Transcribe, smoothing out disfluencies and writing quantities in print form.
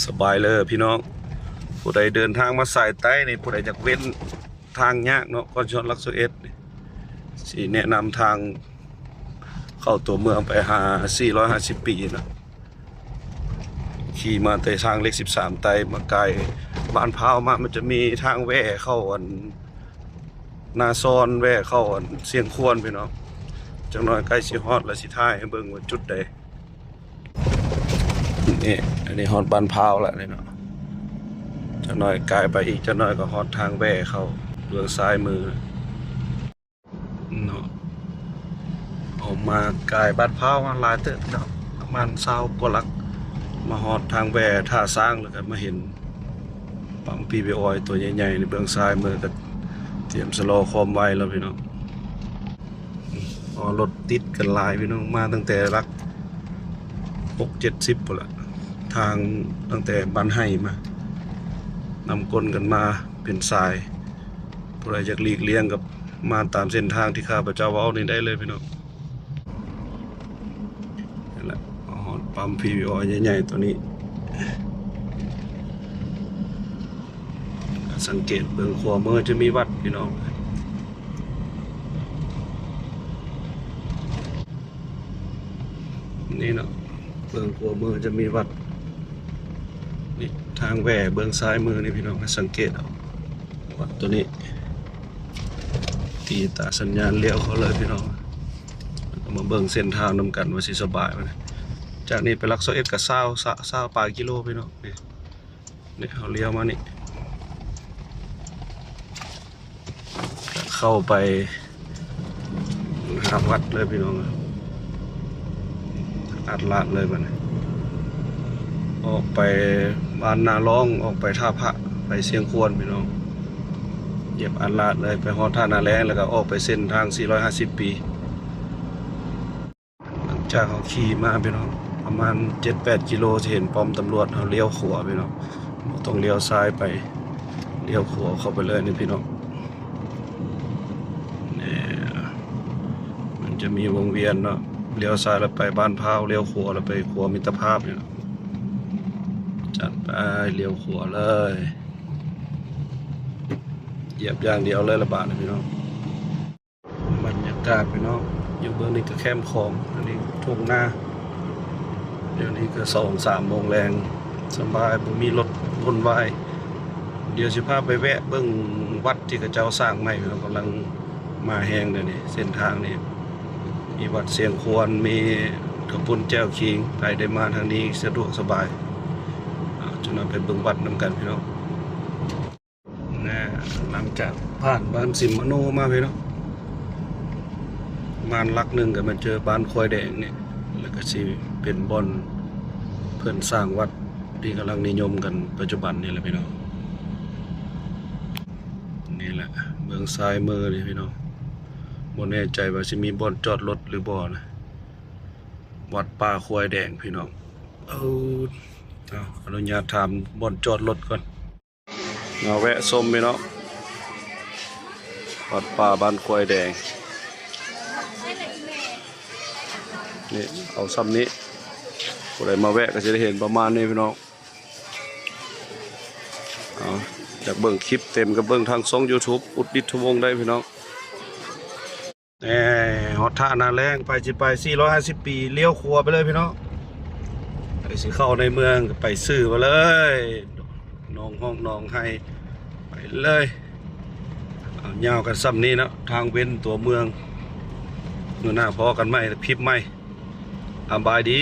สบายเลยพี่น้องผู้ใดเดินทางมาสายใต้นี่ผู้ใดอยากเว้นทางยากเนาะก่อนชนลักษเอสสิแนะนำทางเข้าตัวเมืองไปหา450 ปีนะขี่มาแต่ทางเลข13ไต่มาไกลบ้านพร้าวมามันจะมีทางแว่เข้าอันนาซอนแว่เข้าอันเสียงควรพี่น้องจังน้อยใกล้สิฮอดแล้วสิท้ายให้เบิ่งว่าจุดใดนี่อันนี้ฮอดบ้านพร้าวแล้วนี่เนาะจังน้อยไกลไปอีกจังน้อยก็ฮอดทางแว่เข้าเบื้องซ้ายมือเนาะออกมาไกลบ้านพร้าวมาหลายเติบเนาะประมาณ20กว่าลักมาฮอดทางแว่ท่าสร้างแล้วก็มาเห็นปั๊ม PBO ตัวใหญ่ๆในเบื้องซ้ายมือก็เตรียมสโลว์ความไวแล้วพี่น้องรถติดกันหลายพี่น้องมาตั้งแต่รัก6-70พุ่นละทางตั้งแต่บ้านไห้มานำก้นกันมาเป็นสายผู้ใดอยากหลีกเลี่ยงกับมาตามเส้นทางที่ข้าพเจ้าเว้านี่ได้เลยพี่น้องนี่แหละปั๊ม PBO ใหญ่ๆตัวนี้สังเกตเบื้องขวามือจะมีวัดพี่น้องนี่เนาะเบื้องขวามือจะมีวัดนี่ทางแหว่เบื้องซ้ายมือนี่พี่น้องให้สังเกตเอาวัดตัวนี้ตีตาสัญญาณเลี้ยวเขาเลยพี่น้องมาเบื้องเส้นทางนำกันว่าสิสบายไหมจากนี้ไปลักโซเอสกับ20 ปลายกิโลพี่น้องนี่เขาเลี้ยวมานี่เข้าไปหาวัดเลยพี่น้องอัดลาดเลยมันออกไปบ้านนาร้องออกไปท่าพระไปเชียงควรพี่น้องเหยียบอัดลาดเลยไปฮอดท่านาแรงแล้วก็ออกไปเส้นทาง450 ปีหลังจากเขาขี่มาพี่น้องประมาณ 7-8 กิโลจะเห็นป้อมตำรวจเขาเลี้ยวขวาพี่น้องต้องเลี้ยวซ้ายไปเลี้ยวขวาเข้าไปเลยนี่พี่น้องมันจะมีวงเวียนเนาะเลี้ยวซ้ายแล้วไปบ้านพร้าวเลี้ยวขวาแล้วไปขวามิตรภาพเนี่ยจัดไปเลี้ยวขวาเลยเหยียบอย่างเดียวเลยระบาดนะพี่น้องบรรยากาศพี่น้องอยู่เบื้องนี้ก็แคมป์ของอันนี้ทุ่งนาเดี๋ยวนี้ก็2-3 โมงแรงสบายผมมีรถวนวายเดี๋ยวสิพาไปแวะเบื้องวัดที่กระเจ้าสร้างใหม่พี่น้องกำลังมาแห้งเลยนี่เส้นทางนี้มีวัดเสียงควรมีกระปุ่นแจ้วคิงไปได้มาทางนี้สะดวกสบายจนนำไปเบิ่งวัดนำกันพี่น้องหลังจากผ่านบ้านสิมมโนมาพี่น้องมานลักหนึ่งก็มาเจอบ้านควายแดงเนี่ยแล้วก็สิเป็นบ่อนเพื่อนสร้างวัดที่กำลังนิยมกันปัจจุบันนี่แหละพี่น้องนี่แหละเบื้องซ้ายมือนี่พี่น้องบ่แน่ใจว่าจะมีบ่อนจอดรถหรือบ่อนะวัดป่าควายแดงพี่น้องอนุญาตถามบ่อนจอดรถก่อนแวะส้มพี่น้องวัดป่าบ้านควายแดงนี่เอาซ้ำนี้ผู้ใดมาแวะก็จะได้เห็นประมาณนี้พี่น้องจากเบิ่งคลิปเต็มกับเบิ่งทางช่อง YouTube อุดดิษฐวงศ์ได้พี่น้องฮอดท่านาแรงไป450 ปีเลี้ยวขวาไปเลยพี่น้องไปสิเข้าในเมืองไปซื้อมาเลยน้องห้องน้องให้ไปเลยยาวกันซ้ำนี้นะทางเว้นตัวเมืองเมื่อหน้าพอกันไหมพิบไหมบายดี